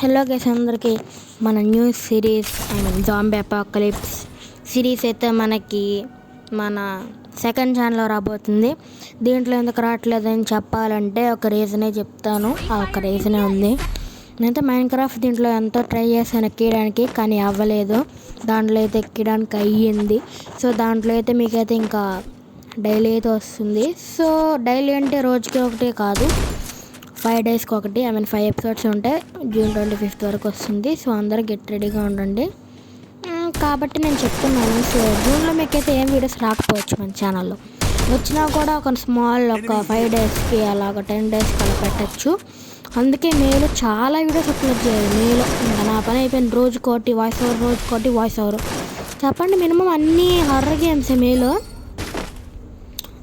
Hello guys అందరికీ మన new series zombie Apocalypse series అయితే మనకి మన సెకండ్ ఛానల్లో రాబోతుంది. దీంట్లో ఎందుకు రావట్లేదని చెప్పాలంటే ఒక రీజనే చెప్తాను. ఆ ఒక రీజనే ఉంది. నేనైతే మైన్క్రాఫ్ట్ దీంట్లో ఎంతో ట్రై చేశాను ఎక్కడానికి, కానీ అవ్వలేదు. దాంట్లో అయితే ఎక్కడానికి అయ్యింది. సో దాంట్లో అయితే మీకైతే ఇంకా డైలీ అయితే వస్తుంది. సో డైలీ అంటే రోజుకి ఒకటి కాదు, 5 డేస్కి ఒకటి, 5 ఎపిసోడ్స్ ఉంటాయి. జూన్ 25th వరకు వస్తుంది. సో అందరూ గెట్ రెడీగా ఉండండి. కాబట్టి నేను చెప్తున్నాను, సో జూన్లో మీకైతే ఏం వీడియోస్ రాకపోవచ్చు మన ఛానల్లో. వచ్చినా కూడా ఒక స్మాల్ ఒక 5 డేస్కి అలాగ 10 డేస్కి అలా పెట్టచ్చు. అందుకే మేలో చాలా వీడియోస్ అప్లోడ్ చేయాలి. మేలో ఇంకా నా పని అయిపోయింది. రోజుకోటి వాయిస్ ఓవర్ చెప్పండి. మినిమం అన్నీ హర్రర్ గేమ్స్ మేలో,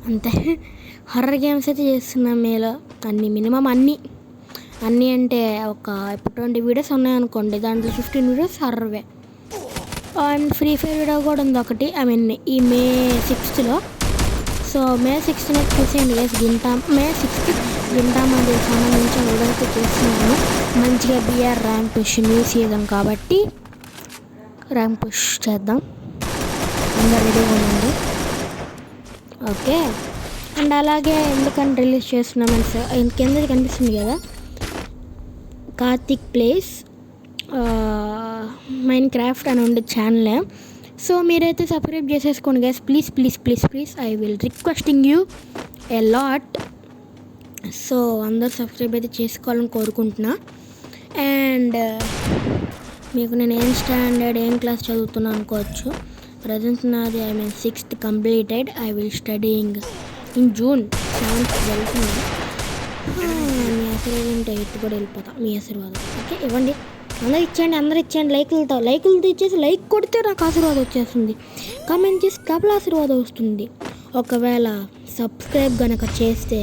అంతే హర్రర్ గేమ్స్ అయితే చేస్తున్నాం మేలో. అన్నీ మినిమం అన్నీ అంటే ఒక ఇప్పుడు 20 వీడియోస్ ఉన్నాయనుకోండి, దాంట్లో 15 వీడియోస్ హర్రర్వే. అండ్ ఫ్రీ ఫైర్ వీడియో కూడా ఉంది ఒకటి, ఈ May 6th. So May 6th చూసేయండి గైస్. May 6th గింటామంది సంబంధించిన వీడియో అయితే చేస్తున్నాను. మంచిగా BR rank push new season కాబట్టి ర్యాంక్ పుష్ చేద్దాం. అందరు రెడీగా ఉండండి, ఓకే. అండ్ అలాగే ఎందుకని రిలీజ్ చేస్తున్నామని కింద కనిపిస్తుంది కదా, కార్తిక్ ప్లేస్ మైన్క్రాఫ్ట్ అని ఉండే ఛానల్. సో మీరైతే సబ్స్క్రైబ్ చేసేసుకోండి guys, please I will requesting you a lot. So అందరూ సబ్స్క్రైబ్ అయితే చేసుకోవాలని కోరుకుంటున్నా. అండ్ మీకు నేను ఏం స్టాండర్డ్ ఏం క్లాస్ చదువుతున్నా అనుకోవచ్చు. ప్రజెంట్ నాది 6th completed. I will studying in June 7th వెళ్తున్నాను. మీ ఆశీర్వాదం ఉంటే 8th కూడా వెళ్ళిపోతా. మీ ఆశీర్వాదం ఓకే ఇవ్వండి, అందరూ ఇచ్చేయండి. లైకులతో ఇచ్చేసి లైక్ కొడితే నాకు ఆశీర్వాదం వచ్చేస్తుంది. కామెంట్ చేసి డబుల్ ఆశీర్వాదం వస్తుంది. ఒకవేళ సబ్స్క్రైబ్ కనుక చేస్తే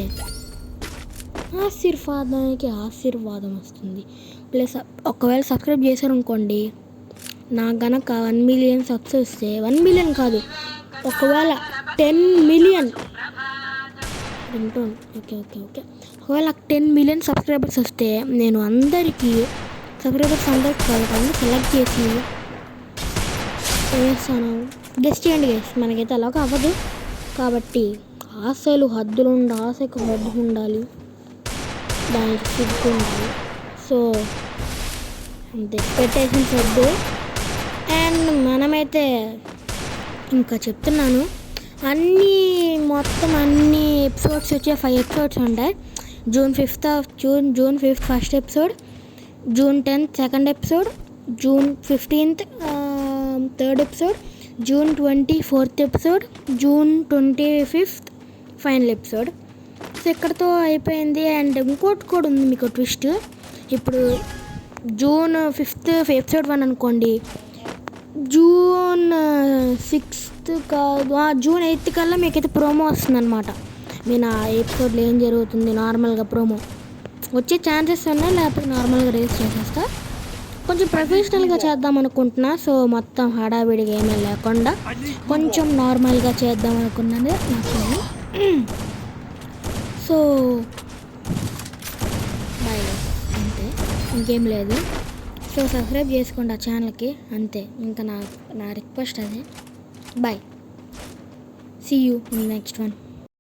ఆశీర్వాదం వస్తుంది. ప్లస్ ఒకవేళ సబ్స్క్రైబ్ చేశారనుకోండి, నాకు కనుక 1 million సబ్స్ వస్తే, 1 million కాదు, ఒకవేళ 10 million ఓకే ఒకవేళ 10 million సబ్స్క్రైబర్స్ వస్తే నేను అందరికీ కాదు సెలెక్ట్ చేసి వేస్తాను. గెస్ట్ చేయండి గెస్. మనకైతే అలాగ అవ్వదు కాబట్టి ఆశకు హద్దు ఉండాలి, దానికి సిగ్గు ఉండాలి. సో అంతే, పెట్టేసిన వద్దు. అండ్ మనమైతే ఇంకా చెప్తున్నాను, మొత్తం అన్ని ఎపిసోడ్స్ వచ్చే 5 ఎపిసోడ్స్ ఉంటాయి. June 5th first episode, June 10th second episode, June 15th third episode, June 24th episode, June 25th final episode. So ఇక్కడతో అయిపోయింది. అండ్ ఇంకోటి కూడా ఉంది మీకు ట్విస్ట్. ఇప్పుడు June 5th ఎపిసోడ్ 1 అనుకోండి, June 6th కాదు, June 8th కల్లా మీకైతే ప్రోమో వస్తుంది అనమాట. నేను ఆ ఎపిసోడ్లో ఏం జరుగుతుంది నార్మల్గా ప్రోమో వచ్చే ఛాన్సెస్ ఉన్నాయి, లేకపోతే నార్మల్గా రిలీజ్ చేసేస్తా. కొంచెం ప్రొఫెషనల్గా చేద్దాం అనుకుంటున్నా. సో మొత్తం హడావిడిగా ఏమీ లేకుండా కొంచెం నార్మల్గా చేద్దాం అనుకున్నది నాకు. సో బాయ్, అంతే, ఇంకేం లేదు. సో సబ్స్క్రైబ్ చేసుకోండి ఆ ఛానల్కి, అంతే. ఇంకా నా రిక్వెస్ట్ అదే. Bye, see you in next one.